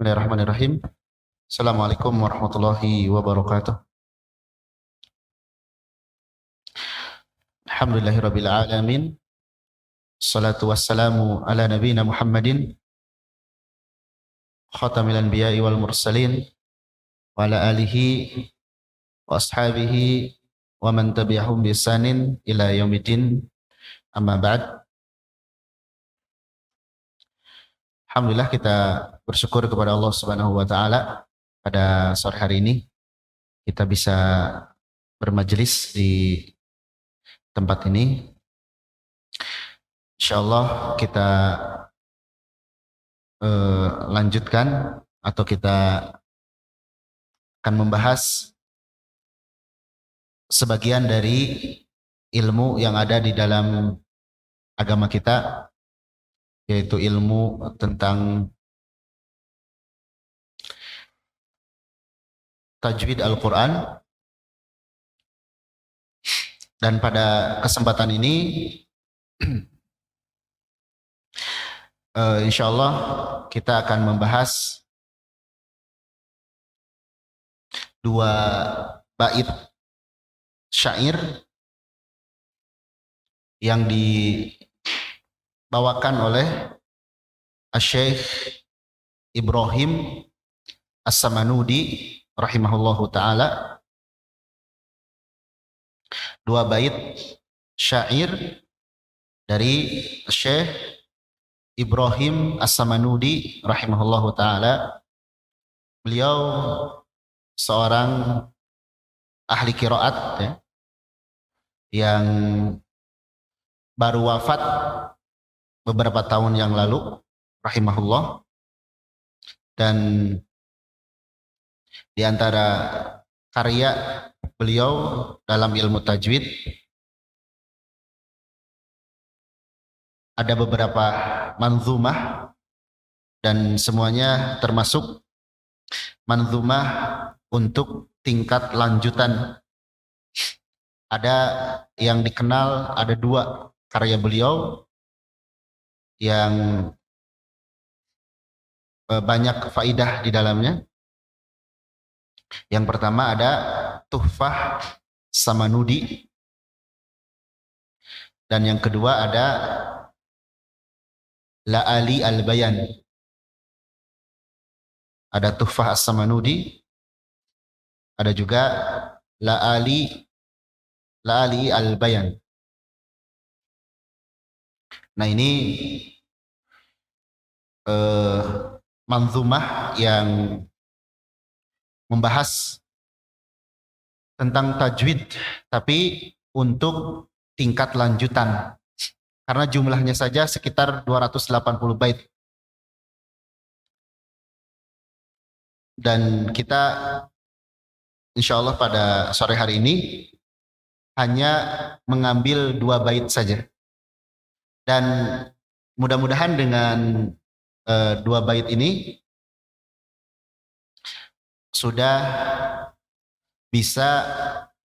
Bismillahirrahmanirrahim. Assalamualaikum warahmatullahi wabarakatuh. Alhamdulillahirabbil alamin. Assalatu wassalamu ala nabiyyina Muhammadin khatamil anbiya'i wal mursalin wa ala alihi wa ashabihi wa man tabi'ahum bi ihsanin ila yaumiddin. Amma ba'd. Alhamdulillah kita bersyukur kepada Allah Subhanahu wa taala pada sore hari ini kita bisa bermajelis di tempat ini. Insyaallah kita lanjutkan atau kita akan membahas sebagian dari ilmu yang ada di dalam agama kita, yaitu ilmu tentang tajwid Al-Quran. Dan pada kesempatan ini insyaallah kita akan membahas dua bait syair yang dibawakan oleh Syekh Ibrahim As-Samanudi rahimahullahu ta'ala. Dua bait syair dari Syekh Ibrahim As-Samanudi rahimahullahu ta'ala. Beliau seorang ahli qiraat ya, yang baru wafat beberapa tahun yang lalu rahimahullah. Dan di antara karya beliau dalam ilmu tajwid ada beberapa manzumah, dan semuanya termasuk manzumah untuk tingkat lanjutan. Ada yang dikenal, ada dua karya beliau yang banyak faidah di dalamnya. Yang pertama ada Tuhfah Samanudi, dan yang kedua ada La'ali Al-Bayan. Ada Tuhfah As-Samanudi, ada juga La'ali Al-Bayan. Nah, ini manzumah yang membahas tentang tajwid, tapi untuk tingkat lanjutan, karena jumlahnya saja sekitar 280 bait. Dan kita insyaallah pada sore hari ini hanya mengambil dua bait saja. Dan mudah-mudahan dengan dua bait ini sudah bisa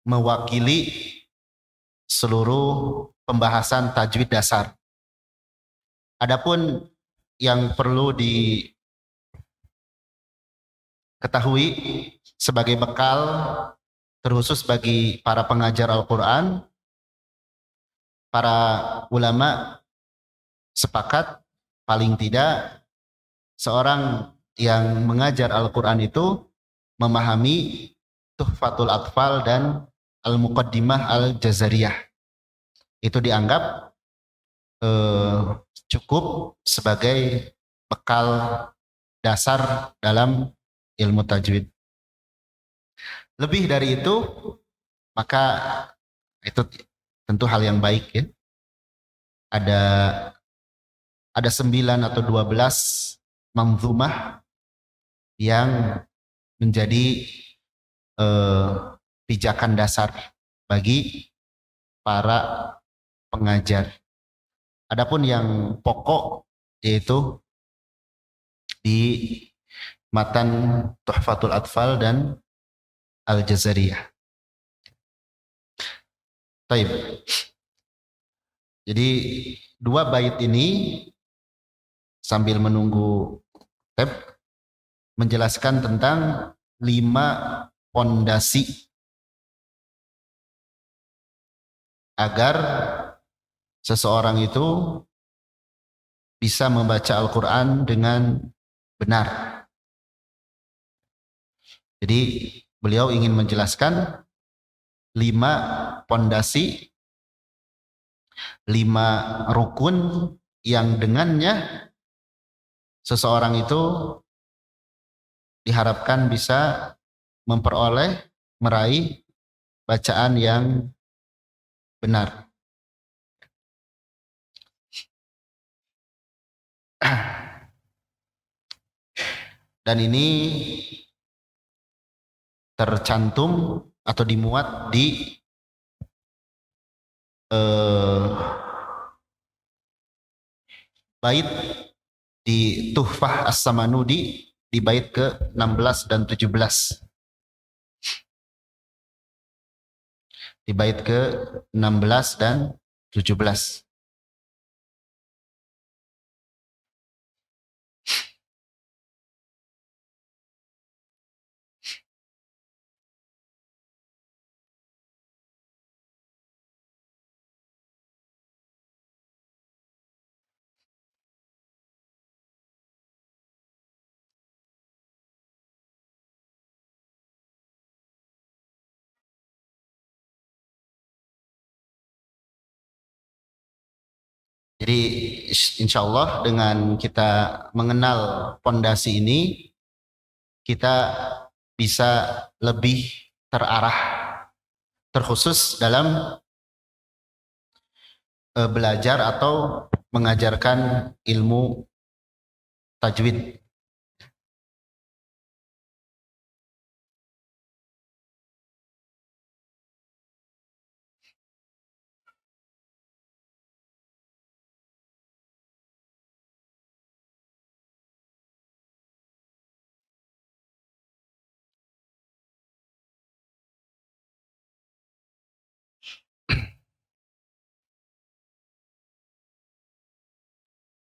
mewakili seluruh pembahasan tajwid dasar. Adapun yang perlu diketahui sebagai bekal terkhusus bagi para pengajar Al-Quran, para ulama sepakat paling tidak seorang yang mengajar Al-Quran itu memahami Tuhfatul Atfal dan Al-Muqaddimah Al-Jazariyah. Itu dianggap cukup sebagai bekal dasar dalam ilmu tajwid. Lebih dari itu, maka itu tentu hal yang baik ya. Ada 9 atau 12 manzumah yang menjadi pijakan dasar bagi para pengajar. Adapun yang pokok yaitu di matan Tuhfatul Atfal dan Al-Jazariyah. Taib. Jadi dua bait ini sambil menunggu tab, menjelaskan tentang 5 pondasi agar seseorang itu bisa membaca Al-Quran dengan benar. Jadi beliau ingin menjelaskan 5 pondasi, 5 rukun yang dengannya seseorang itu diharapkan bisa memperoleh, meraih bacaan yang benar. Dan ini tercantum atau dimuat di bait di Tuhfah As-Samanudi di bait ke-16 dan 17. Di bait ke-16 dan 17. Jadi insya Allah dengan kita mengenal pondasi ini, kita bisa lebih terarah, terkhusus dalam belajar atau mengajarkan ilmu tajwid.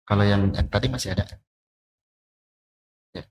Kalau yang tadi masih ada. Ya.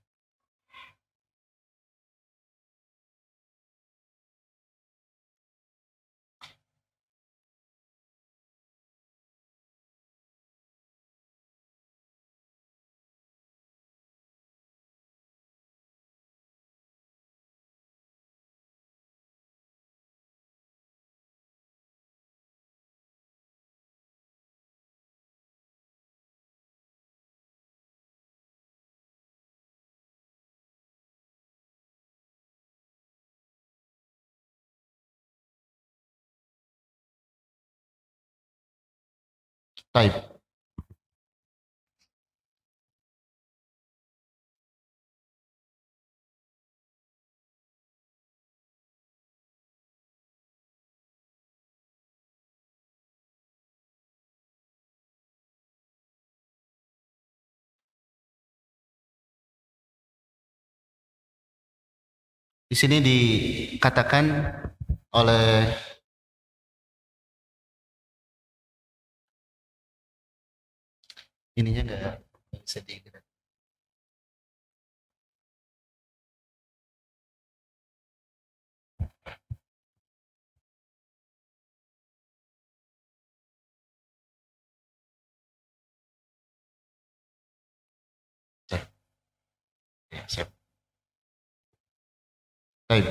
Baik. Di sini dikatakan oleh ininya enggak bisa digerak. Ya, siap. Baik.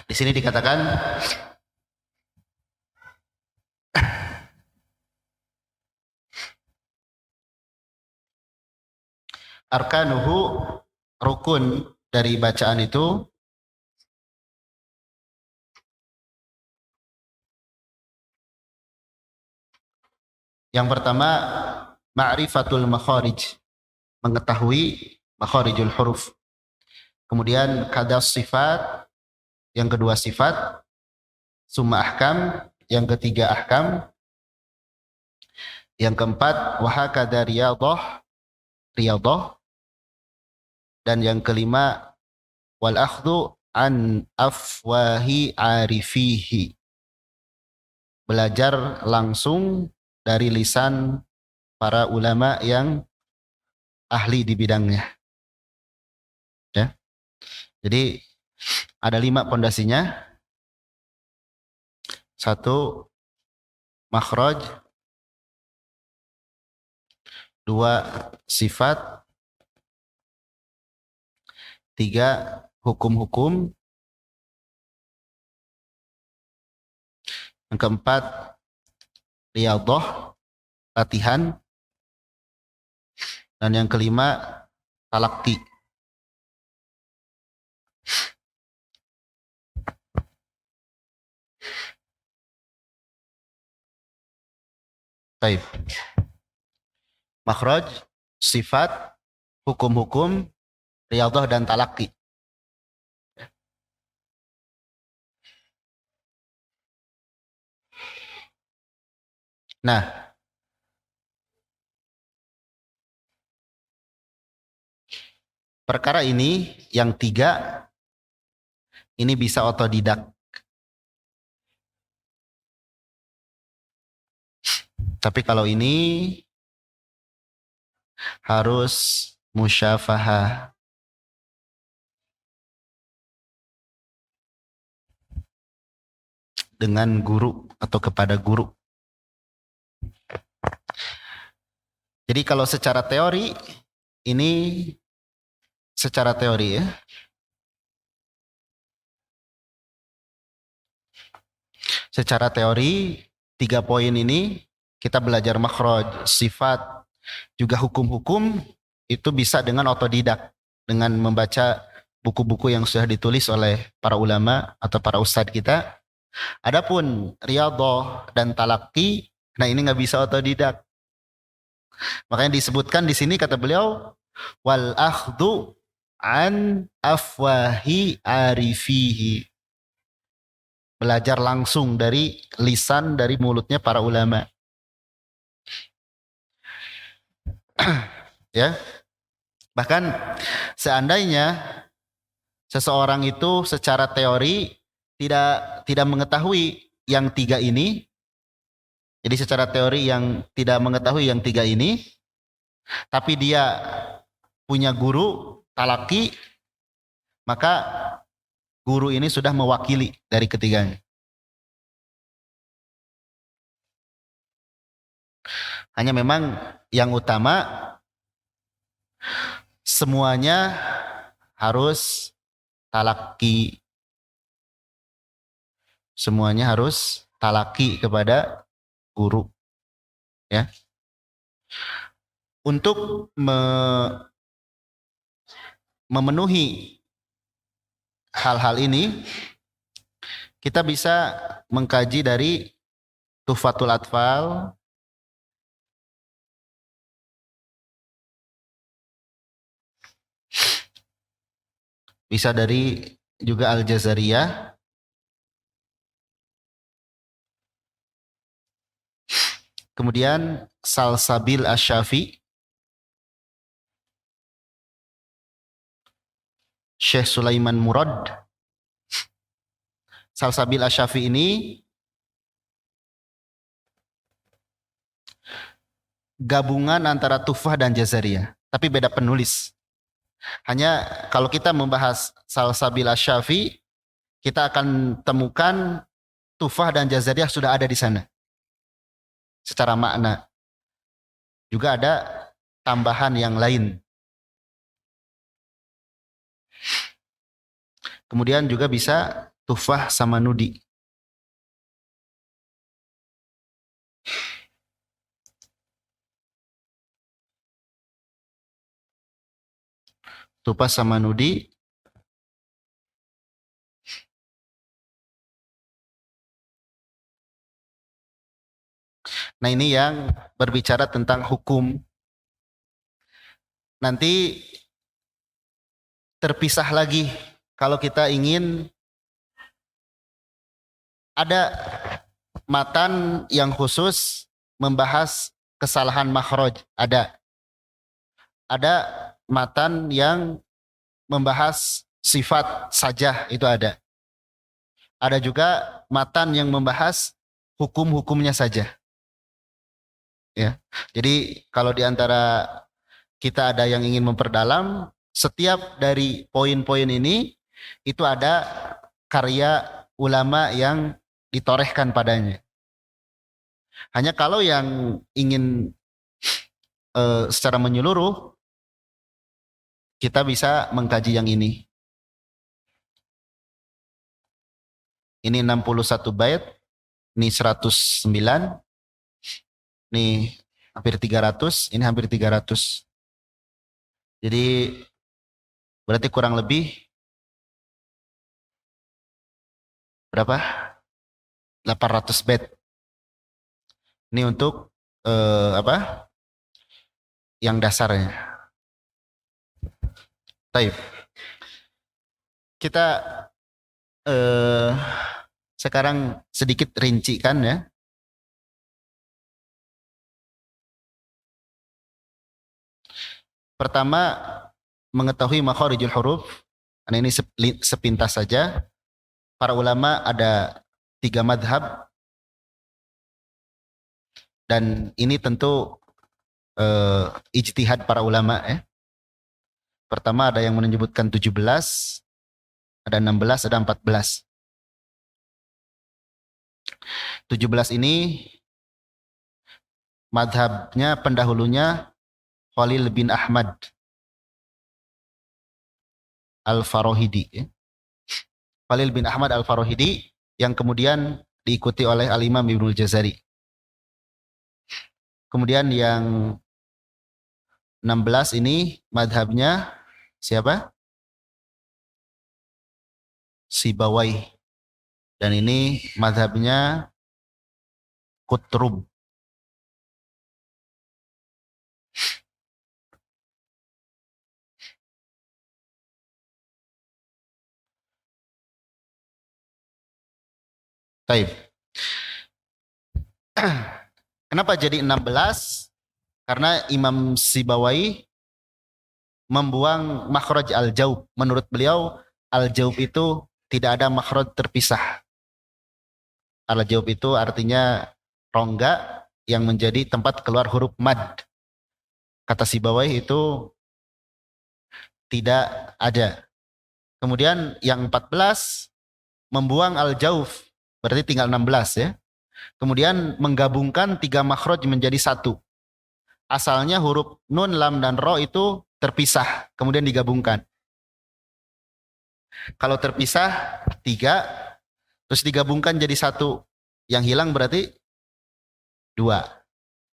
Di sini dikatakan arkanuhu, rukun dari bacaan itu yang pertama ma'rifatul makharij, mengetahui makharijul huruf. Kemudian kadas sifat, yang kedua sifat, summa ahkam, yang ketiga ahkam, yang keempat wahakada riyadhah, riyadhah, dan yang kelima wal akhdhu an afwahi arifihi, belajar langsung dari lisan para ulama yang ahli di bidangnya. Ya. Jadi ada 5 pondasinya. 1, makhraj. 2, sifat. 3, hukum-hukum. Yang keempat, riyadhah, latihan. Dan yang kelima, talaqi. Baik. Makhraj, sifat, hukum-hukum, riyadhah dan talaqi. Nah, perkara ini yang 3 ini bisa otodidak. Tapi kalau ini harus musyafahah. Dengan guru atau kepada guru. Jadi kalau secara teori, ini secara teori ya. Secara teori 3 poin ini kita belajar makhraj, sifat, juga hukum-hukum itu bisa dengan otodidak, dengan membaca buku-buku yang sudah ditulis oleh para ulama atau para ustadz kita. Adapun riyadhah dan talaqi, nah ini nggak bisa otodidak. Makanya disebutkan di sini kata beliau wal akhdhu an afwahi arifihi. Belajar langsung dari lisan, dari mulutnya para ulama. Ya. Bahkan seandainya seseorang itu secara teori tidak mengetahui yang 3 ini, jadi secara teori yang tidak mengetahui yang 3 ini, tapi dia punya guru talaki, maka guru ini sudah mewakili dari ketiganya. Hanya memang yang utama semuanya harus talaki. Semuanya harus talaki kepada guru. Ya. Untuk memenuhi hal-hal ini, kita bisa mengkaji dari Tuhfatul Atfal, bisa dari juga Al-Jazariyah, kemudian Salsabil Asy-Syafi, Syekh Sulaiman Murad. Salsabil Asy-Syafi ini gabungan antara Tuhfah dan Jazariyah, tapi beda penulis. Hanya kalau kita membahas Salsabil Asy-Syafi, kita akan temukan Tuhfah dan Jazariyah sudah ada di sana. Secara makna. Juga ada tambahan yang lain. Kemudian juga bisa Tuhfah sama Nudi. Tuhfah sama Nudi. Nah ini yang berbicara tentang hukum. Nanti terpisah lagi kalau kita ingin ada matan yang khusus membahas kesalahan makhraj. Ada matan yang membahas sifat saja, itu ada. Ada juga matan yang membahas hukum-hukumnya saja. Ya. Jadi kalau di antara kita ada yang ingin memperdalam, setiap dari poin-poin ini itu ada karya ulama yang ditorehkan padanya. Hanya kalau yang ingin secara menyeluruh, kita bisa mengkaji yang ini. Ini 61 bait, ini 109, ini hampir 300, ini hampir 300. Jadi berarti kurang lebih berapa? 800 bait. Ini untuk apa? Yang dasarnya. Baik. Kita sekarang sedikit rincikan ya. Pertama, mengetahui makharijul huruf. Ini sepintas saja. Para ulama ada 3 madhab. Dan ini tentu ijtihad para ulama ya. Pertama ada yang menyebutkan 17, ada 16, ada 14. 17 ini madhabnya pendahulunya Khalil bin Ahmad Al-Farahidi. Khalil bin Ahmad Al-Farahidi yang kemudian diikuti oleh Al-Imam Ibnul Jazari. Kemudian yang 16 ini madhabnya siapa? Sibawai. Dan ini madhabnya Qutrub. Taib. Kenapa jadi 16? Karena Imam Sibawai membuang makhraj al-jaub. Menurut beliau, al-jaub itu tidak ada makhraj terpisah. Al-jaub itu artinya rongga yang menjadi tempat keluar huruf mad. Kata Sibawai itu tidak ada. Kemudian yang 14 membuang al-jauf, berarti tinggal 16 ya. Kemudian menggabungkan 3 makhraj menjadi 1. Asalnya huruf nun, lam, dan ro itu terpisah, kemudian digabungkan. Kalau terpisah 3, terus digabungkan jadi 1. Yang hilang berarti 2.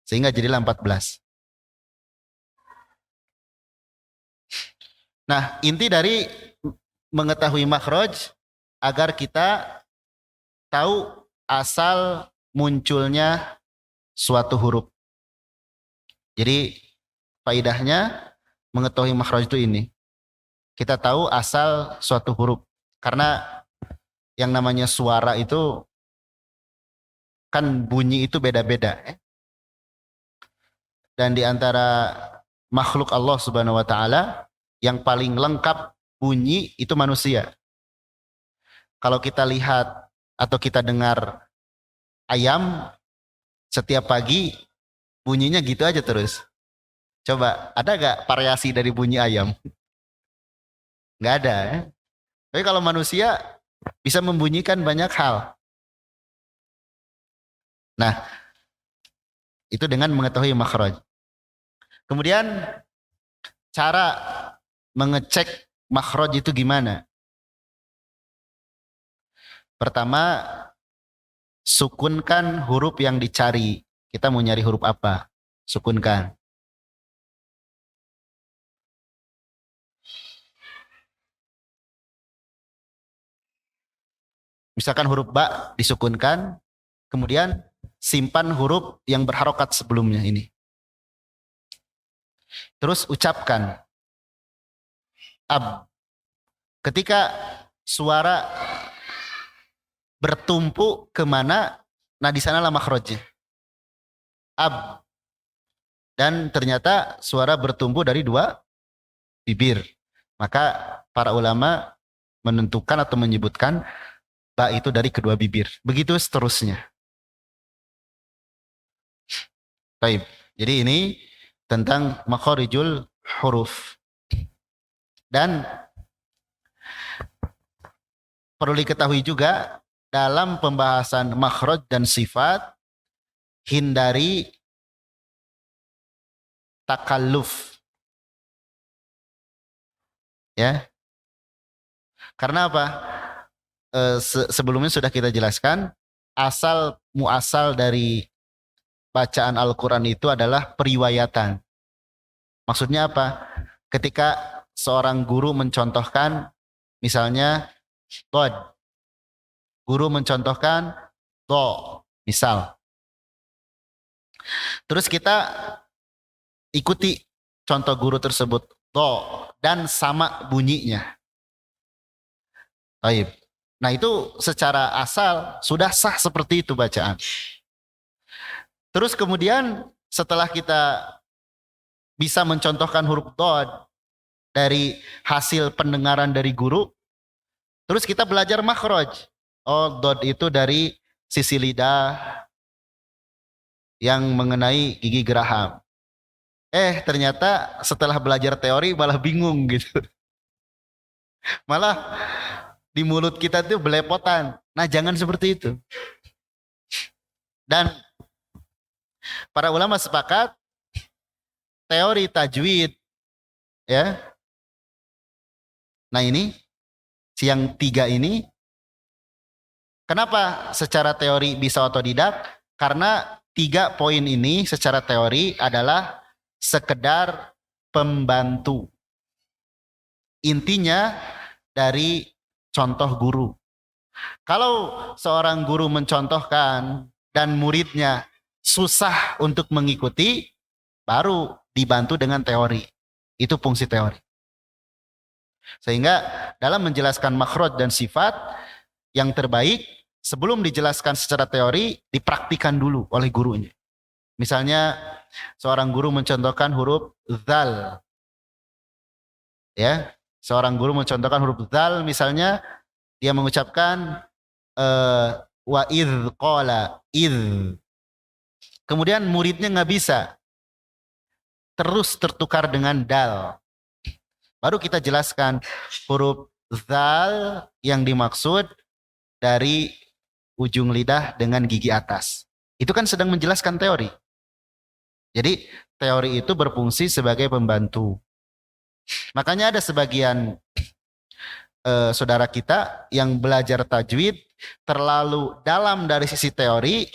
Sehingga jadilah 14. Nah, inti dari mengetahui makhraj agar kita tahu asal munculnya suatu huruf. Jadi faidahnya mengetahui makhraj itu ini. Kita tahu asal suatu huruf. Karena yang namanya suara itu kan bunyi itu beda-beda. Dan di antara makhluk Allah Subhanahu wa taala yang paling lengkap bunyi itu manusia. Kalau kita lihat atau kita dengar ayam setiap pagi bunyinya gitu aja terus. Coba, ada gak variasi dari bunyi ayam? Gak ada ya. Tapi kalau manusia bisa membunyikan banyak hal. Nah, itu dengan mengetahui makhraj. Kemudian cara mengecek makhraj itu gimana? Pertama, sukunkan huruf yang dicari. Kita mau nyari huruf apa? Sukunkan. Misalkan huruf ba disukunkan, kemudian simpan huruf yang berharokat sebelumnya ini. Terus ucapkan ab. Ketika suara bertumpu kemana, nah di sanalah makhrajnya. Ab. Dan ternyata suara bertumpu dari 2 bibir. Maka para ulama menentukan atau menyebutkan ba itu dari kedua bibir. Begitu seterusnya. Baik. Jadi ini tentang makharijul huruf. Dan perlu diketahui juga dalam pembahasan makhraj dan sifat, hindari takalluf. Ya. Karena apa? Sebelumnya sudah kita jelaskan, asal muasal dari bacaan Al-Quran itu adalah periwayatan. Maksudnya apa? Ketika seorang guru mencontohkan, misalnya Dod, guru mencontohkan Do, misal. Terus kita ikuti contoh guru tersebut Do dan sama bunyinya. Baik. Nah itu secara asal sudah sah seperti itu bacaan. Terus kemudian setelah kita bisa mencontohkan huruf Dod dari hasil pendengaran dari guru, terus kita belajar makhraj. Oh, Dod itu dari sisi lidah yang mengenai gigi geraham. Ternyata setelah belajar teori malah bingung gitu. Malah di mulut kita tuh belepotan. Nah, jangan seperti itu. Dan para ulama sepakat teori tajwid, ya. Nah ini yang 3 ini, kenapa secara teori bisa otodidak? Karena 3 poin ini secara teori adalah sekedar pembantu. Intinya dari contoh guru. Kalau seorang guru mencontohkan dan muridnya susah untuk mengikuti, baru dibantu dengan teori. Itu fungsi teori. Sehingga dalam menjelaskan makhraj dan sifat, yang terbaik sebelum dijelaskan secara teori dipraktikan dulu oleh gurunya. Misalnya seorang guru mencontohkan huruf zal. Ya, seorang guru mencontohkan huruf zal, misalnya dia mengucapkan wa idh qala idh. Kemudian muridnya nggak bisa, terus tertukar dengan dal. Baru kita jelaskan huruf zal yang dimaksud dari ujung lidah dengan gigi atas. Itu kan sedang menjelaskan teori. Jadi teori itu berfungsi sebagai pembantu. Makanya ada sebagian saudara kita yang belajar tajwid terlalu dalam dari sisi teori,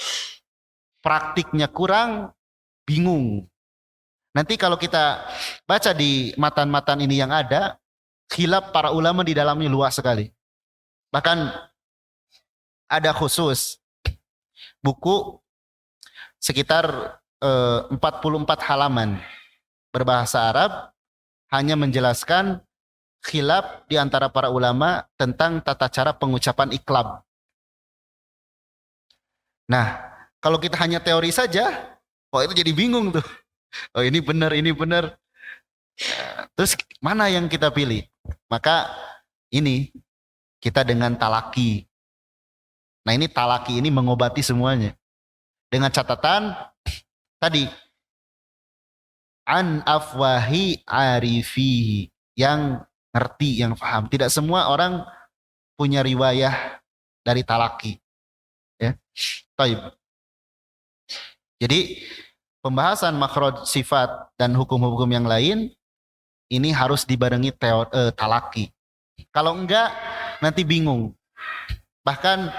praktiknya kurang, bingung. Nanti kalau kita baca di matan-matan ini yang ada, khilaf para ulama di dalamnya luas sekali. Bahkan ada khusus buku sekitar 44 halaman berbahasa Arab, hanya menjelaskan khilaf di antara para ulama tentang tata cara pengucapan iqlab. Nah, kalau kita hanya teori saja, itu jadi bingung tuh. Oh ini benar, ini benar. Terus mana yang kita pilih? Maka ini kita dengan talaki. Nah ini talaki ini mengobati semuanya. Dengan catatan tadi an afwahi arifihi, yang ngerti, yang paham. Tidak semua orang punya riwayah dari talaki. Ya. Taib. Jadi pembahasan makhraj, sifat dan hukum-hukum yang lain ini harus dibarengi talaki. Kalau enggak nanti bingung. Bahkan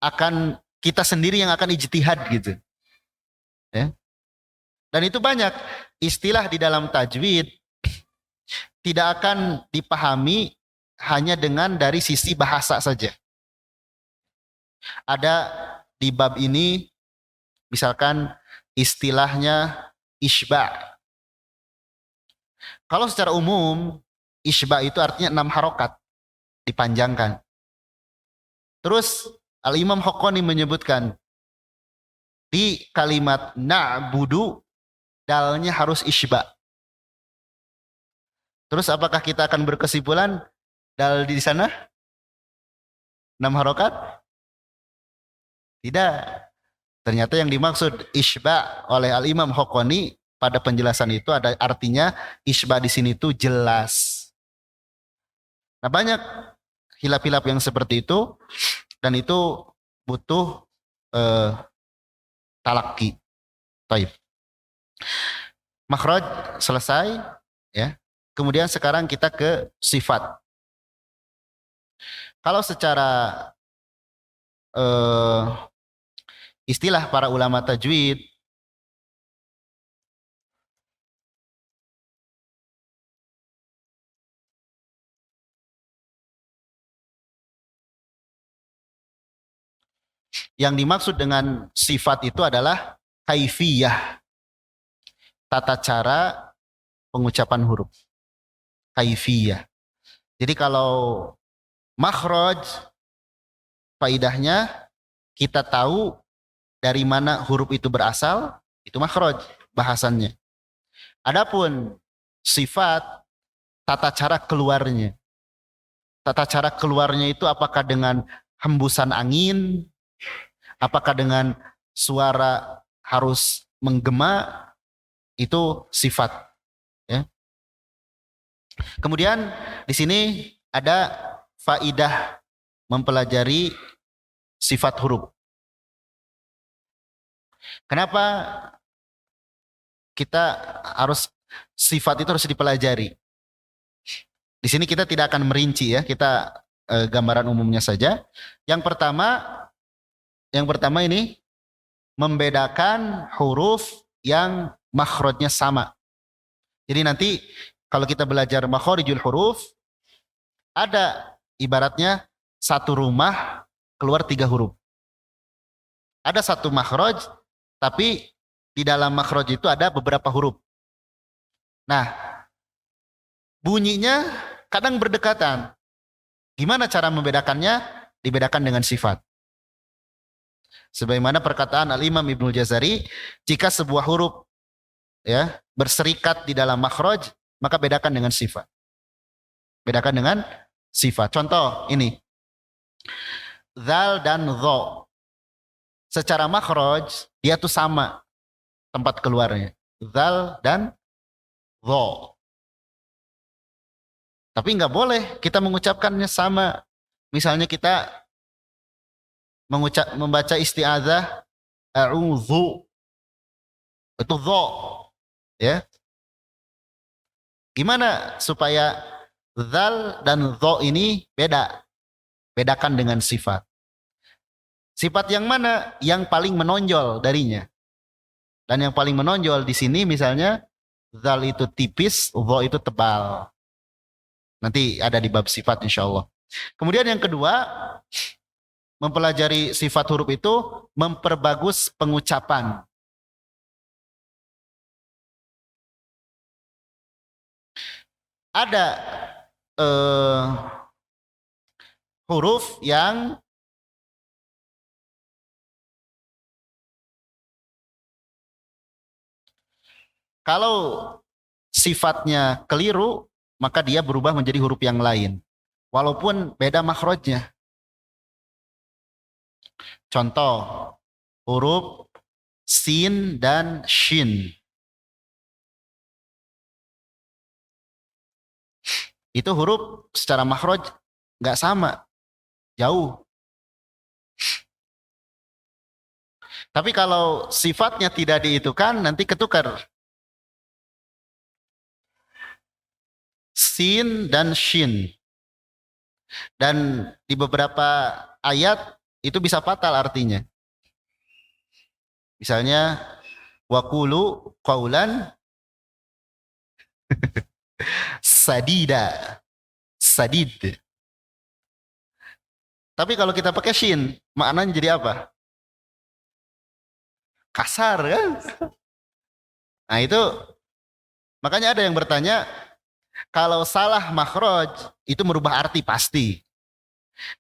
akan kita sendiri yang akan ijtihad gitu. Ya. Dan itu banyak istilah di dalam tajwid tidak akan dipahami hanya dengan dari sisi bahasa saja. Ada di bab ini misalkan istilahnya isba'. Kalau secara umum isba' itu artinya 6 harokat dipanjangkan. Terus Al-Imam Haqqani menyebutkan di kalimat na'budu dalnya harus isba'. Terus apakah kita akan berkesimpulan dal di sana 6 harokat? Tidak. Ternyata yang dimaksud isba' oleh Al-Imam Haqqani pada penjelasan itu ada artinya isbah di sini itu jelas. Nah, banyak hilaf-hilaf yang seperti itu dan itu butuh talaki. Taib. Makhraj selesai, ya. Kemudian sekarang kita ke sifat. Kalau secara istilah para ulama tajwid, yang dimaksud dengan sifat itu adalah kaifiyah, tata cara pengucapan huruf. Kaifiyah. Jadi kalau makhraj, faidahnya kita tahu dari mana huruf itu berasal, itu makhraj bahasannya. Adapun sifat, tata cara keluarnya. Tata cara keluarnya itu apakah dengan hembusan angin, apakah dengan suara harus menggema, itu sifat. Ya. Kemudian di sini ada faidah mempelajari sifat huruf. Kenapa kita harus sifat itu harus dipelajari? Di sini kita tidak akan merinci ya, kita gambaran umumnya saja. Yang pertama ini membedakan huruf yang makhrajnya sama. Jadi nanti kalau kita belajar makharijul huruf, ada ibaratnya satu rumah keluar 3 huruf. Ada satu makhraj, tapi di dalam makhraj itu ada beberapa huruf. Nah, bunyinya kadang berdekatan. Gimana cara membedakannya? Dibedakan dengan sifat. Sebagaimana perkataan Al-Imam Ibnul Jazari, jika sebuah huruf ya berserikat di dalam makhraj, maka bedakan dengan sifat. Bedakan dengan sifat. Contoh ini. Zal dan dho. Secara makhraj dia tuh sama tempat keluarnya. Zal dan dho. Tapi nggak boleh kita mengucapkannya sama. Misalnya kita membaca isti'adzah a'udzu, itu dho, ya. Gimana supaya zal dan dho ini beda? Bedakan dengan sifat. Sifat yang mana yang paling menonjol darinya? Dan yang paling menonjol di sini misalnya zal itu tipis, dho itu tebal. Nanti ada di bab sifat insya Allah. Kemudian yang kedua, mempelajari sifat huruf itu memperbagus pengucapan. Ada huruf yang kalau sifatnya keliru, maka dia berubah menjadi huruf yang lain. Walaupun beda makhrajnya. Contoh, huruf sin dan shin. Itu huruf secara makhraj nggak sama, jauh. Tapi kalau sifatnya tidak diitukan, nanti ketukar. Sin dan shin. Dan di beberapa ayat itu bisa fatal artinya. Misalnya waqulu qaulan sadida. Sadid. Tapi kalau kita pakai shin, maknanya jadi apa? Kasar kan? Nah itu makanya ada yang bertanya, kalau salah makhraj itu merubah arti pasti.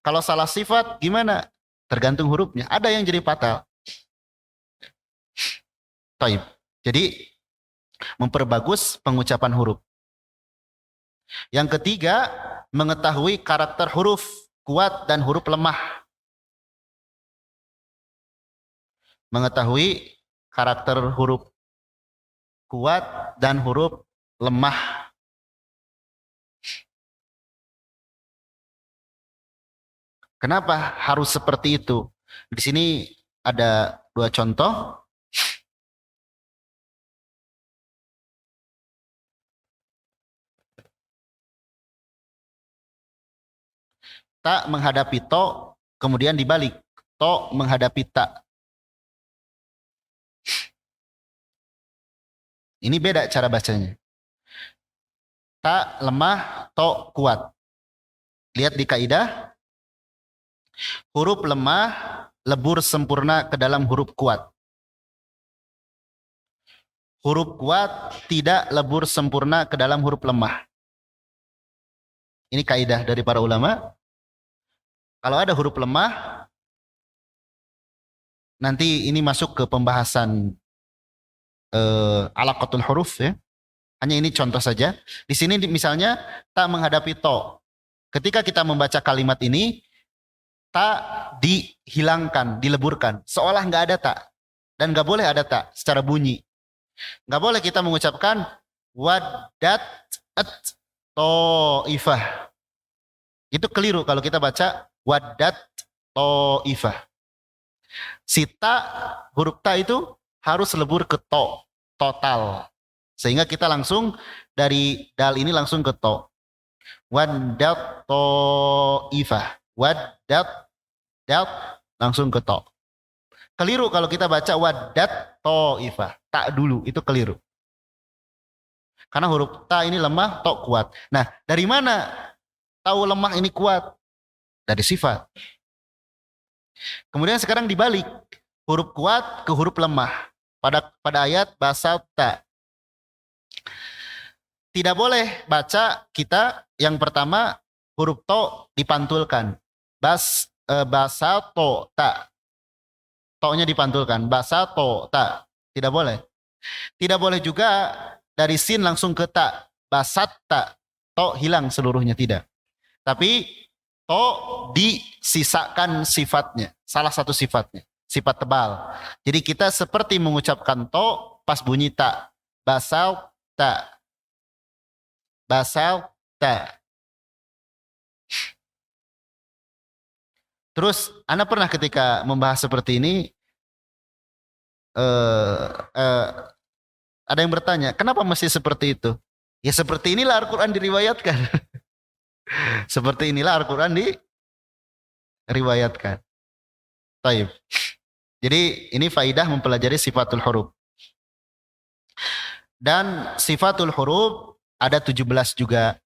Kalau salah sifat gimana? Tergantung hurufnya. Ada yang jadi fatal. Taib. Jadi memperbagus pengucapan huruf. Yang ketiga, mengetahui karakter huruf kuat dan huruf lemah. Mengetahui karakter huruf kuat, dan huruf lemah. Kenapa harus seperti itu? Di sini ada dua contoh. Ta menghadapi to, kemudian dibalik. To menghadapi ta. Ini beda cara bacanya. Ta lemah, to kuat. Lihat di kaidah, huruf lemah lebur sempurna ke dalam huruf kuat. Huruf kuat tidak lebur sempurna ke dalam huruf lemah. Ini kaidah dari para ulama. Kalau ada huruf lemah, nanti ini masuk ke pembahasan alaqatul huruf ya. Hanya ini contoh saja. Di sini misalnya ta menghadapi to. Ketika kita membaca kalimat ini, ta dihilangkan, dileburkan. Seolah nggak ada ta. Dan nggak boleh ada ta secara bunyi. Nggak boleh kita mengucapkan wadat at to'ifah. Itu keliru kalau kita baca wadat to'ifah. Si ta, huruf ta itu harus lebur ke to, total. Sehingga kita langsung dari dal ini langsung ke to. Wadat to'ifah. Wadat, dat, langsung ke to. Keliru kalau kita baca wadat to'ifah. Tak dulu, itu keliru. Karena huruf ta ini lemah, to kuat. Nah, dari mana tahu lemah ini kuat? Dari sifat. Kemudian sekarang dibalik. Huruf kuat ke huruf lemah. Pada ayat basata. Tidak boleh baca kita yang pertama huruf to dipantulkan. Basato ta. To-nya dipantulkan. Basato ta. Tidak boleh. Tidak boleh juga dari sin langsung ke ta. Basatta. To hilang seluruhnya, tidak. Tapi to disisakan sifatnya. Salah satu sifatnya. Sifat tebal. Jadi kita seperti mengucapkan to pas bunyi ta. Basal ta. Basal ta. Terus, Anda pernah ketika membahas seperti ini, ada yang bertanya, kenapa mesti seperti itu? Ya seperti inilah Al-Quran diriwayatkan. Seperti inilah Al-Quran diriwayatkan. Taib. Jadi ini faidah mempelajari sifatul huruf. Dan sifatul huruf ada 17 juga.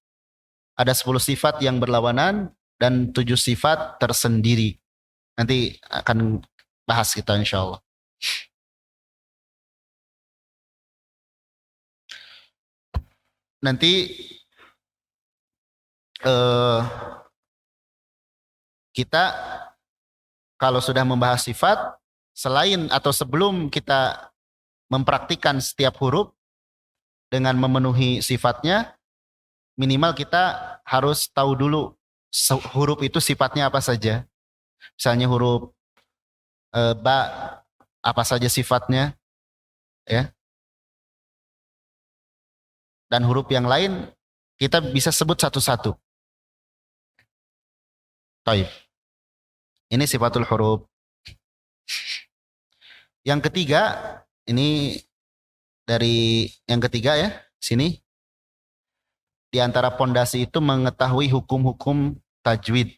Ada 10 sifat yang berlawanan dan 7 sifat tersendiri. Nanti akan bahas kita insya Allah. Nanti kita kalau sudah membahas sifat, selain atau sebelum kita mempraktikkan setiap huruf dengan memenuhi sifatnya, minimal kita harus tahu dulu huruf itu sifatnya apa saja. Misalnya huruf ba, apa saja sifatnya, ya. Dan huruf yang lain kita bisa sebut satu-satu. Taib. Ini sifatul huruf. Yang ketiga, ini dari yang ketiga ya, sini. Di antara pondasi itu mengetahui hukum-hukum tajwid.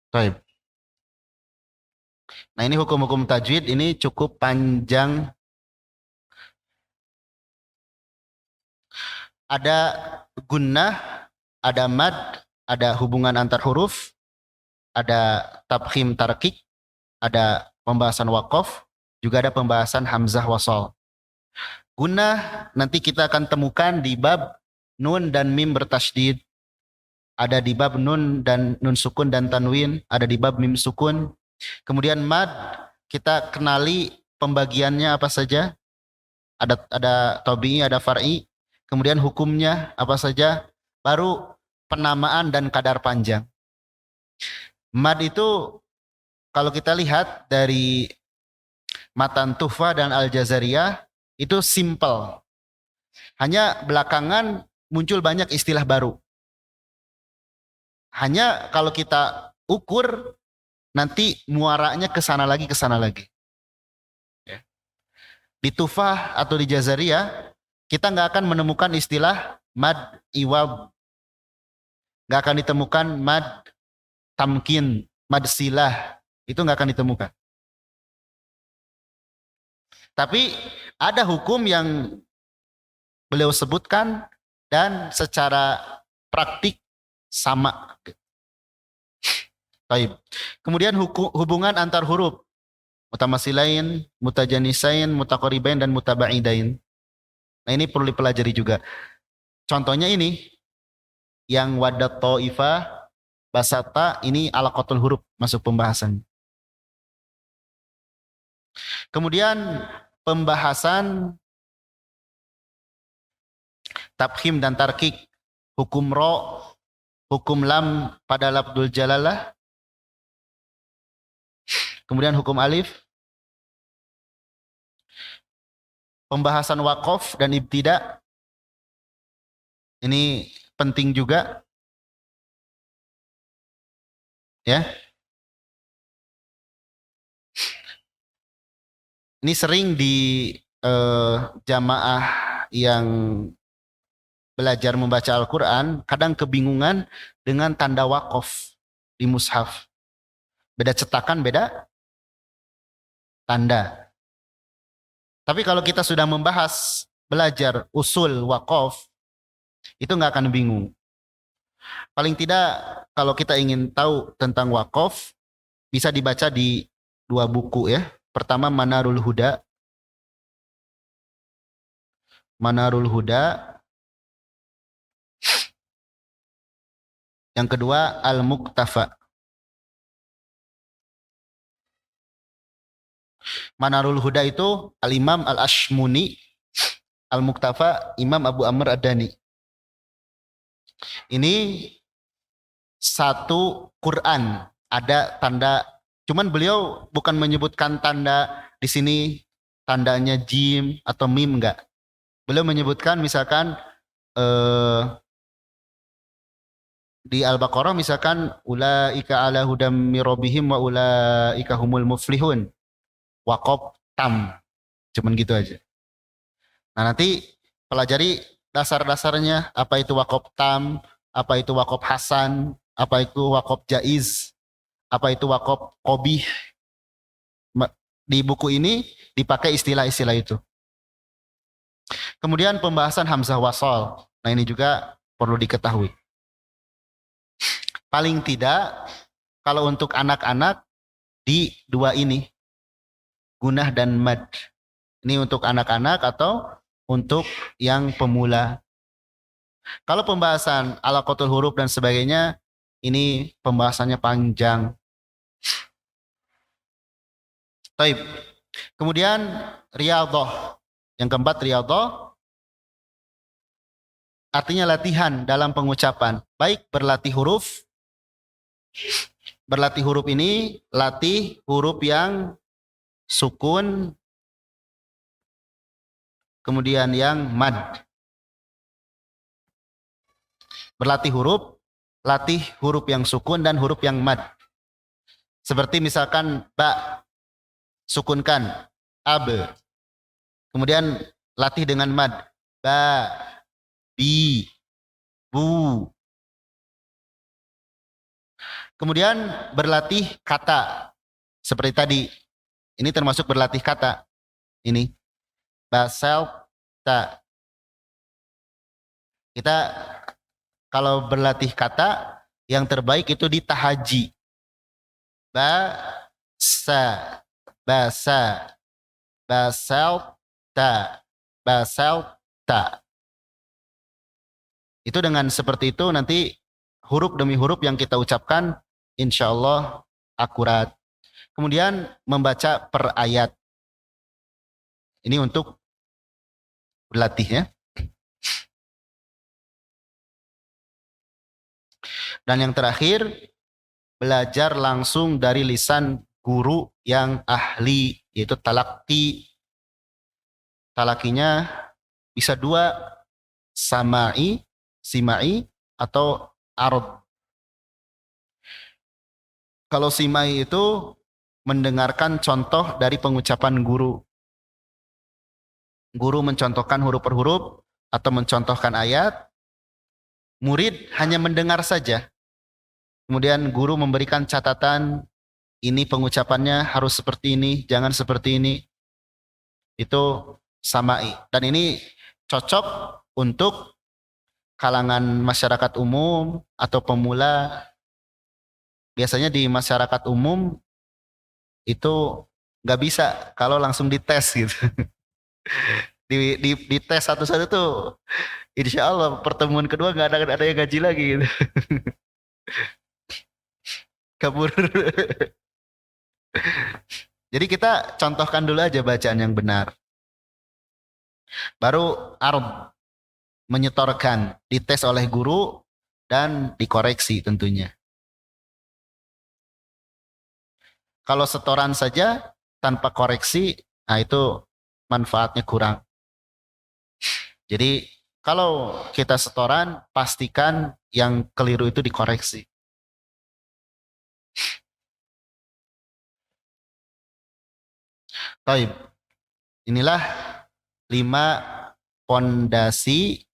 Taib. Nah ini hukum-hukum tajwid ini cukup panjang. Ada gunnah, ada mad, ada hubungan antar huruf, ada tabkhim tarkik, ada pembahasan waqaf, juga ada pembahasan hamzah wasal. Gunnah nanti kita akan temukan di bab nun dan mim bertasydid, ada di bab nun dan nun sukun dan tanwin, ada di bab mim sukun. Kemudian mad kita kenali pembagiannya apa saja. ada tabi'i, ada far'i, kemudian hukumnya apa saja, baru penamaan dan kadar panjang. Mad itu kalau kita lihat dari Matan Tuhfa dan Al-Jazariyah itu simple. Hanya belakangan muncul banyak istilah baru. Hanya kalau kita ukur nanti muaranya ke sana lagi, ke sana lagi. Ya. Di Tuhfah atau di Jazariyah kita nggak akan menemukan istilah mad iwab, nggak akan ditemukan mad tamkin, mad silah, itu nggak akan ditemukan. Tapi ada hukum yang beliau sebutkan dan secara praktik sama. Baik. Kemudian hubungan antar huruf, mutamasilain, mutajanisain, mutaqaribain dan mutabaidain. Nah, ini perlu dipelajari juga. Contohnya ini yang wadat ta'ifah basata, ini alaqatul huruf masuk pembahasan. Kemudian pembahasan tabkhim dan tarkik, hukum ro, hukum lam pada lafdzul jalalah, kemudian hukum alif, pembahasan waqaf dan ibtida, ini penting juga, ya. Ini sering di jamaah yang belajar membaca Al-Quran kadang kebingungan dengan tanda waqaf di mushaf. Beda cetakan, beda tanda. Tapi kalau kita sudah membahas belajar usul waqaf, itu nggak akan bingung. Paling tidak kalau kita ingin tahu tentang waqaf, bisa dibaca di 2 buku ya. Pertama Manarul Huda. Manarul Huda. Yang kedua Al-Muktafa. Manarul Huda itu Al-Imam Al-Ashmuni, Al-Muktafa Imam Abu Amr Ad-Dani. Ini satu Quran, ada tanda, cuman beliau bukan menyebutkan tanda di sini tandanya jim atau mim, enggak. Beliau menyebutkan misalkan di Al-Baqarah misalkan ulaika ala hudam mirobihim wa ulaika humul muflihun. Waqaf tam. Cuman gitu aja. Nah, nanti pelajari dasar-dasarnya, apa itu waqaf tam, apa itu waqaf hasan, apa itu waqaf jaiz, apa itu waqaf qabih. Di buku ini dipakai istilah-istilah itu. Kemudian pembahasan hamzah wasal. Nah, ini juga perlu diketahui. Paling tidak kalau untuk anak-anak di 2 ini, gunah dan mad. Ini untuk anak-anak atau untuk yang pemula. Kalau pembahasan alaqatul huruf dan sebagainya, ini pembahasannya panjang. Taib. Kemudian riyadhah. Yang keempat riyadhah, artinya latihan dalam pengucapan. Baik berlatih huruf. Berlatih huruf ini latih huruf yang sukun, kemudian yang mad. Berlatih huruf, latih huruf yang sukun dan huruf yang mad. Seperti misalkan ba, sukunkan, ab. Kemudian latih dengan mad. Ba, bi, bu. Kemudian berlatih kata. Seperti tadi. Ini termasuk berlatih kata. Ini. Basel, ta. Kita kalau berlatih kata, yang terbaik itu di tahaji. Basa, basa, basel, ta, basel, ta. Itu dengan seperti itu nanti huruf demi huruf yang kita ucapkan insya Allah akurat. Kemudian membaca per ayat. Ini untuk berlatih ya. Dan yang terakhir, belajar langsung dari lisan guru yang ahli, yaitu talaki. Talakinya bisa dua, samai, simai, atau arod. Kalau simai itu mendengarkan contoh dari pengucapan guru. Guru mencontohkan huruf per huruf atau mencontohkan ayat, murid hanya mendengar saja. Kemudian guru memberikan catatan, ini pengucapannya harus seperti ini, jangan seperti ini. Itu samai. Dan ini cocok untuk kalangan masyarakat umum atau pemula. Biasanya di masyarakat umum itu nggak bisa kalau langsung dites gitu. Di tes satu-satu tuh, insya Allah pertemuan kedua nggak ada yang gaji lagi gitu. Kabur. Jadi kita contohkan dulu aja bacaan yang benar. Baru arab, menyetorkan, dites oleh guru dan dikoreksi tentunya. Kalau setoran saja tanpa koreksi, nah itu manfaatnya kurang. Jadi kalau kita setoran, pastikan yang keliru itu dikoreksi. Taib, inilah 5 pondasi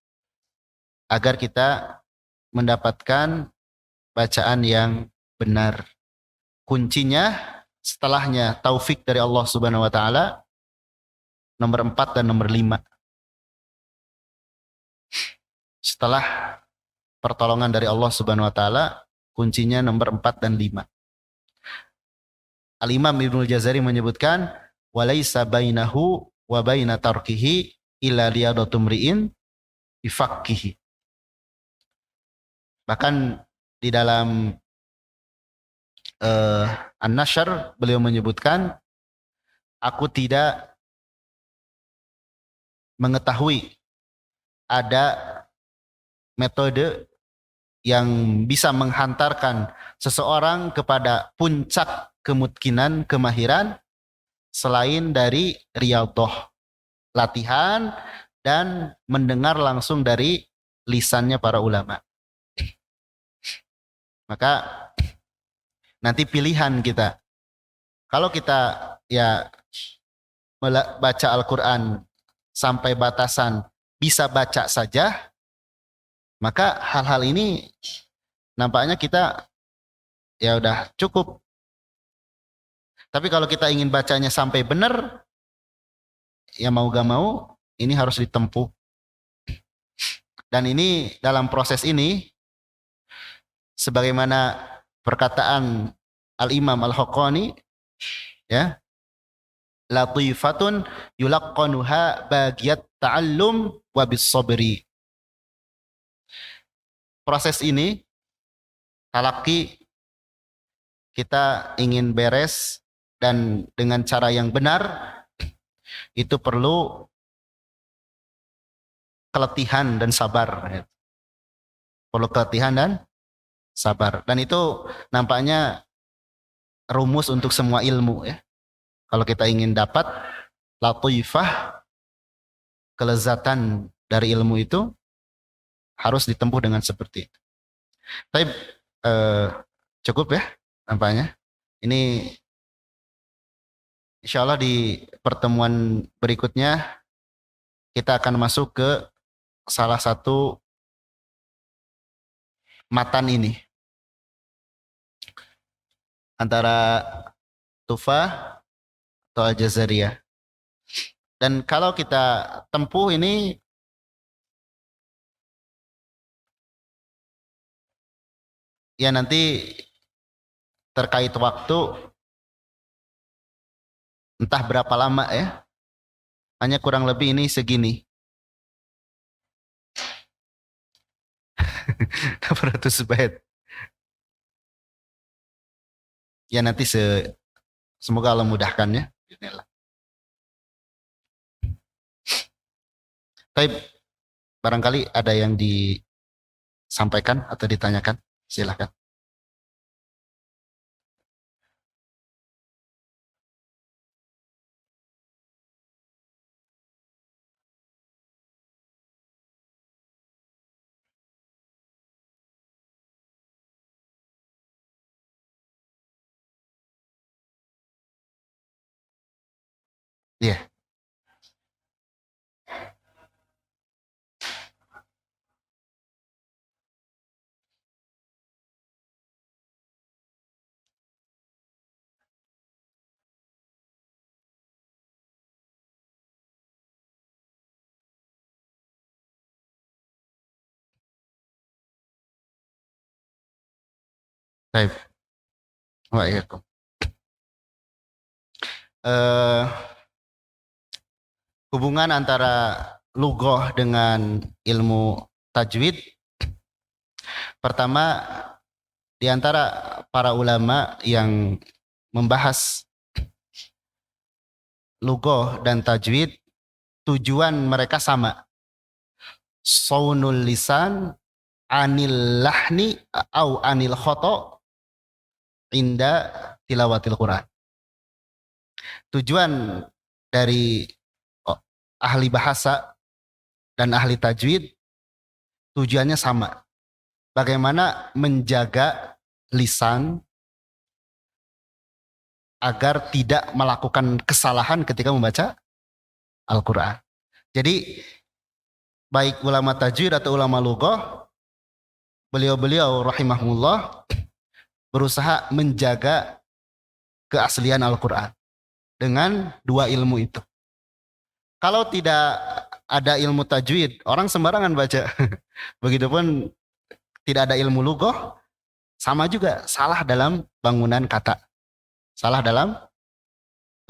agar kita mendapatkan bacaan yang benar. Kuncinya setelahnya taufik dari Allah Subhanahu wa taala, nomor 4 dan nomor 5. Setelah pertolongan dari Allah Subhanahu wa taala, kuncinya nomor 4 dan 5. Al-Imam Ibnu Jazari menyebutkan walaisa bainahu wa baina tarkihi illa liyadatum ri'in bifaqqihi. Bahkan di dalam An-Nashr beliau menyebutkan, aku tidak mengetahui ada metode yang bisa menghantarkan seseorang kepada puncak kemungkinan kemahiran selain dari riyadhah, latihan dan mendengar langsung dari lisannya para ulama. Maka nanti pilihan kita. Kalau kita ya baca Al-Quran sampai batasan bisa baca saja, maka hal-hal ini nampaknya kita ya udah cukup. Tapi kalau kita ingin bacanya sampai benar, ya mau gak mau ini harus ditempuh. Dan ini dalam proses ini, sebagaimana perkataan Al-Imam Al-Haqqani, ya, latifatun yulaqqanuha bagiyat ta'allum wa bis sabri. Proses ini, talaki, kita ingin beres dan dengan cara yang benar, itu perlu keletihan dan sabar. Perlu keletihan dan sabar. Dan itu nampaknya rumus untuk semua ilmu ya. Kalau kita ingin dapat latifah, kelezatan dari ilmu itu harus ditempuh dengan seperti itu. Tapi cukup ya nampaknya. Ini insya Allah di pertemuan berikutnya kita akan masuk ke salah satu matan ini. Antara Tufah atau Al-Jazariyah. Dan kalau kita tempuh ini ya nanti terkait waktu entah berapa lama ya. Hanya kurang lebih ini segini. 600 bait. Ya nanti semoga Allah mudahkan ya. Tapi barangkali ada yang disampaikan atau ditanyakan, silahkan. Iya, baik. Waalaikumsalam. Eh, hubungan antara lugoh dengan ilmu tajwid, pertama di antara para ulama yang membahas lugoh dan tajwid, tujuan mereka sama. Saunul lisan anil lahni au anil khoto inda tilawatil Quran. Tujuan dari oh, ahli bahasa dan ahli tajwid tujuannya sama. Bagaimana menjaga lisan agar tidak melakukan kesalahan ketika membaca Al-Quran. Jadi baik ulama tajwid atau ulama lughah, beliau-beliau rahimahullah berusaha menjaga keaslian Al-Quran dengan dua ilmu itu. Kalau tidak ada ilmu tajwid, orang sembarangan baca. Begitupun tidak ada ilmu lughah, sama juga salah dalam bangunan kata. Salah dalam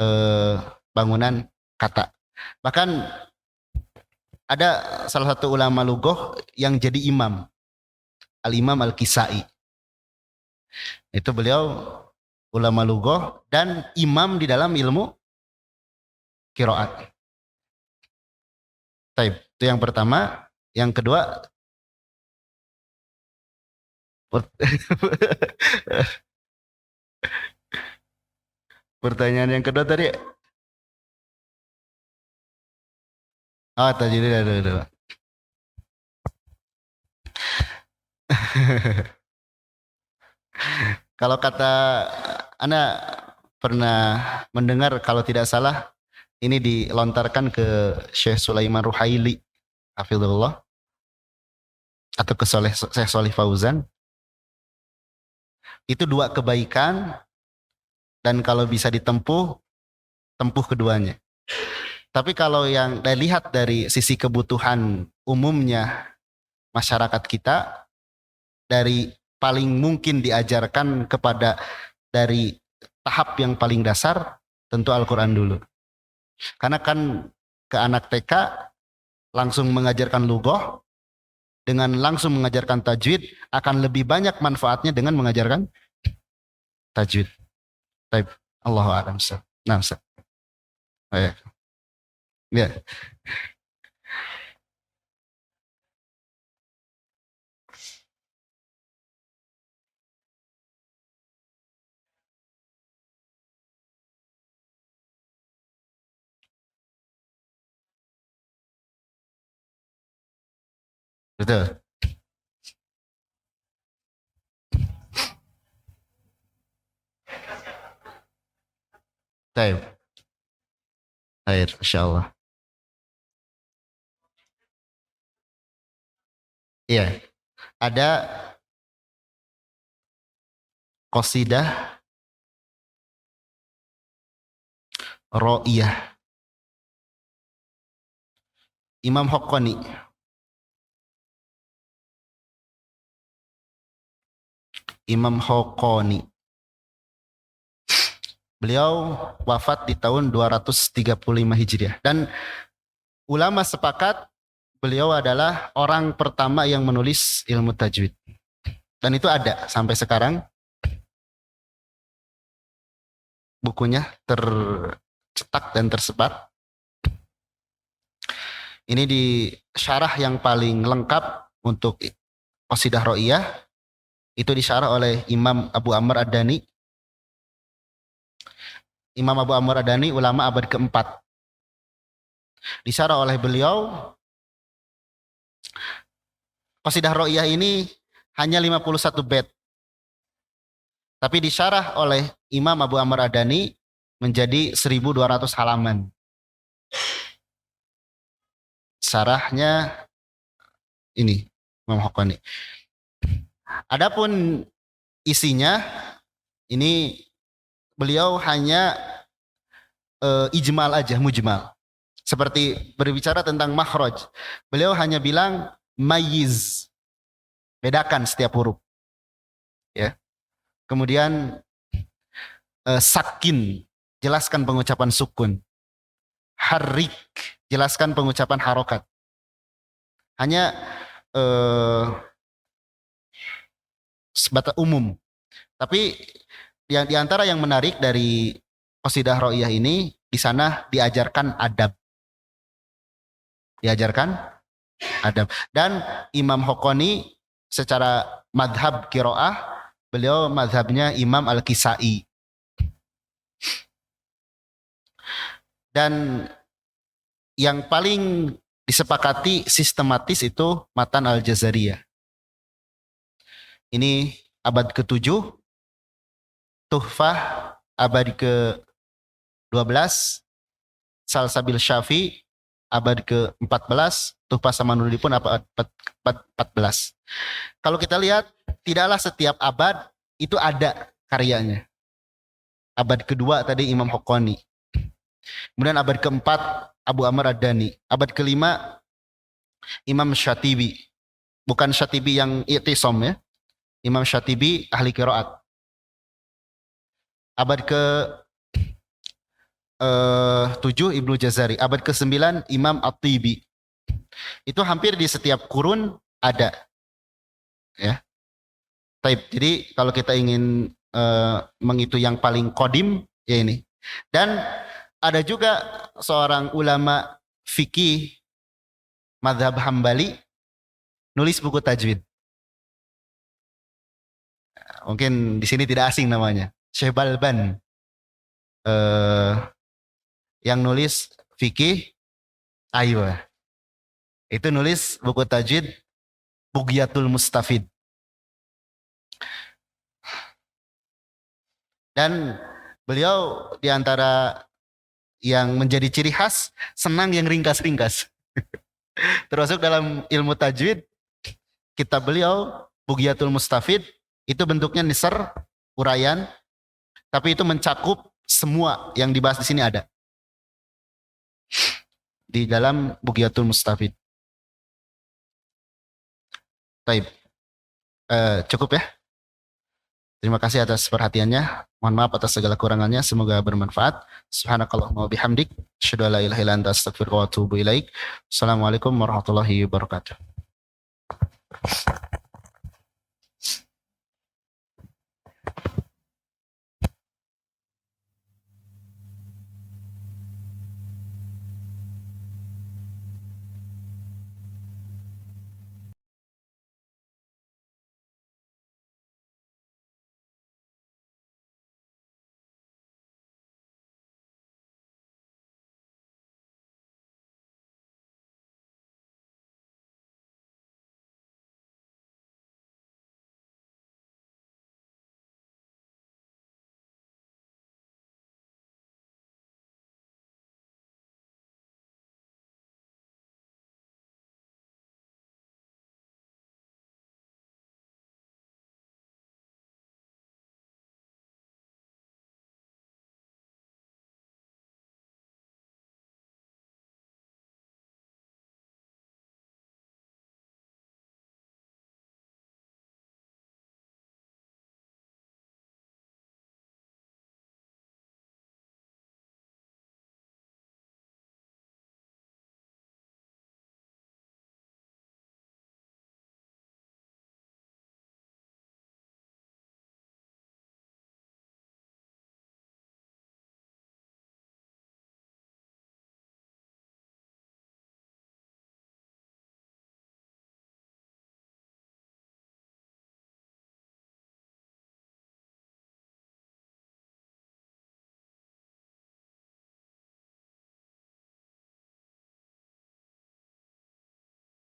eh, bangunan kata. Bahkan ada salah satu ulama lughah yang jadi imam, Al-Imam Al-Kisai. Itu beliau ulama lughah dan imam di dalam ilmu qiraat. Taib. Itu yang pertama. Yang kedua, pertanyaan yang kedua tadi, tadi ada. Kalau kata Anda pernah mendengar kalau tidak salah ini dilontarkan ke Syekh Sulaiman Ruhaili hafizullah atau ke Syekh Solih Fauzan, itu dua kebaikan dan kalau bisa ditempuh, tempuh keduanya. Tapi kalau yang dilihat dari sisi kebutuhan umumnya masyarakat kita, dari paling mungkin diajarkan kepada dari tahap yang paling dasar, tentu Al-Quran dulu. Karena kan ke anak TK langsung mengajarkan lughah, dengan langsung mengajarkan tajwid akan lebih banyak manfaatnya dengan mengajarkan tajwid. Taib. Allahu a'lam. Nah, Ustaz. Oh, ya. Ya, betul. Taib. Taib, insyaallah. Iya, ada qasidah Ro'iyah Imam Haqqani. Imam Haqqani. Beliau wafat di tahun 235 Hijriah. Dan ulama sepakat beliau adalah orang pertama yang menulis ilmu tajwid. Dan itu ada sampai sekarang bukunya tercetak dan tersebar. Ini di syarah yang paling lengkap untuk Qasidah Ro'iyah. Itu disyarah oleh Imam Abu Amr Ad-Dani. Imam Abu Amr Ad-Dani ulama abad keempat. Disyarah oleh beliau. Qasidah Ro'iyah ini hanya 51 bait. Tapi disyarah oleh Imam Abu Amr Ad-Dani menjadi 1.200 halaman. Syarahnya ini Imam Haqqani. Adapun isinya ini beliau hanya ijmal aja, mujmal. Seperti berbicara tentang makhraj. Beliau hanya bilang mayyiz. Bedakan setiap huruf. Ya. Kemudian sakin, jelaskan pengucapan sukun. Harrik, jelaskan pengucapan harokat. Hanya sebatas umum. Tapi yang diantara yang menarik dari Qasidah Ro'iyah ini, di sana diajarkan adab. Diajarkan adab. Dan Imam Haqqani secara madhab qiraah, beliau madhabnya Imam Al-Kisai. Dan yang paling disepakati sistematis itu Matan Al-Jazariyah. Ini abad ke-7, Tuhfah abad ke-12, Salsabil Syafi abad ke-14, Tuhfah Samanudi pun abad ke-14. Kalau kita lihat, tidaklah setiap abad itu ada karyanya. Abad kedua tadi Imam Haqqani. Kemudian abad keempat Abu Amr Ad-Dani. Abad kelima Imam Syatibi. Bukan Syatibi yang i'tisom ya. Imam Syatibi ahli qiraat. Abad ke 7 Ibnu Jazari. Abad ke 9 Imam At-Tibi. Itu hampir di setiap kurun ada. Ya. Jadi kalau kita ingin menghitung yang paling kodim ya ini. Dan ada juga seorang ulama fikih mazhab Hambali nulis buku tajwid. Mungkin di sini tidak asing namanya, Syekh Balban. Yang nulis fikih, ayo. Itu nulis buku tajwid Bughyatul Mustafid. Dan beliau diantara yang menjadi ciri khas senang yang ringkas-ringkas. Termasuk dalam ilmu tajwid, kitab beliau Bughyatul Mustafid itu bentuknya nisr, uraian, tapi itu mencakup semua yang dibahas di sini ada di dalam Bughyatul Mustafid. Taib. Cukup ya. Terima kasih atas perhatiannya. Mohon maaf atas segala kurangannya. Semoga bermanfaat. Subhanakallahumma wa bihamdik. Asyhadu an la ilaha illa anta astaghfiruka wa atubu ilaik. Assalamualaikum warahmatullahi wabarakatuh.